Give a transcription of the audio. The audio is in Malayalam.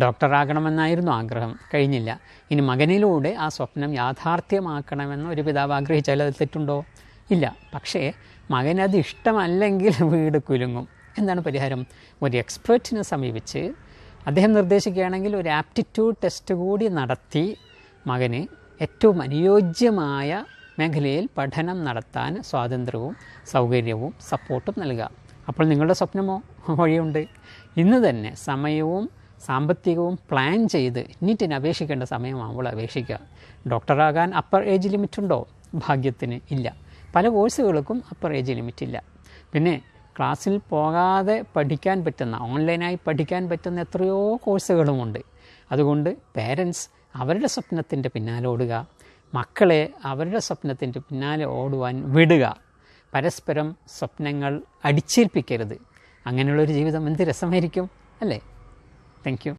ഡോക്ടറാകണമെന്നായിരുന്നു ആഗ്രഹം, കഴിഞ്ഞില്ല. ഇനി മകനിലൂടെ ആ സ്വപ്നം യാഥാർത്ഥ്യമാക്കണമെന്ന് ഒരു പിതാവ് ആഗ്രഹിച്ചാൽ അത് തെറ്റുണ്ടോ? ഇല്ല. പക്ഷേ മകനത് ഇഷ്ടമല്ലെങ്കിൽ വീട് കുലുങ്ങും. എന്താണ് പരിഹാരം? ഒരു എക്സ്പേർട്ടിനെ സമീപിച്ച് അദ്ദേഹം നിർദ്ദേശിക്കുകയാണെങ്കിൽ ഒരു ആപ്റ്റിറ്റ്യൂഡ് ടെസ്റ്റ് കൂടി നടത്തി മകന് ഏറ്റവും അനുയോജ്യമായ മേഖലയിൽ പഠനം നടത്താൻ സ്വാതന്ത്ര്യവും സൗകര്യവും സപ്പോർട്ടും നൽകുക. അപ്പോൾ നിങ്ങളുടെ സ്വപ്നമോ വഴിയുണ്ട്. ഇന്ന് തന്നെ സമയവും സാമ്പത്തികവും പ്ലാൻ ചെയ്ത് നീറ്റിന് അപേക്ഷിക്കേണ്ട സമയമാകുമ്പോൾ അപേക്ഷിക്കുക. ഡോക്ടറാകാൻ അപ്പർ ഏജ് ലിമിറ്റുണ്ടോ? ഭാഗ്യത്തിന് ഇല്ല. പല കോഴ്സുകൾക്കും അപ്പർ ഏജ് ലിമിറ്റില്ല. പിന്നെ ക്ലാസ്സിൽ പോകാതെ പഠിക്കാൻ പറ്റുന്ന, ഓൺലൈനായി പഠിക്കാൻ പറ്റുന്ന എത്രയോ കോഴ്സുകളുമുണ്ട്. അതുകൊണ്ട് പേരൻസ് അവരുടെ സ്വപ്നത്തിൻ്റെ പിന്നാലെ ഓടുക, മക്കളെ അവരുടെ സ്വപ്നത്തിൻ്റെ പിന്നാലെ ഓടുവാൻ വിടുക. പരസ്പരം സ്വപ്നങ്ങൾ അടിച്ചേൽപ്പിക്കരുത്. അങ്ങനെയുള്ളൊരു ജീവിതം എന്ത് രസമായിരിക്കും അല്ലേ? Thank you.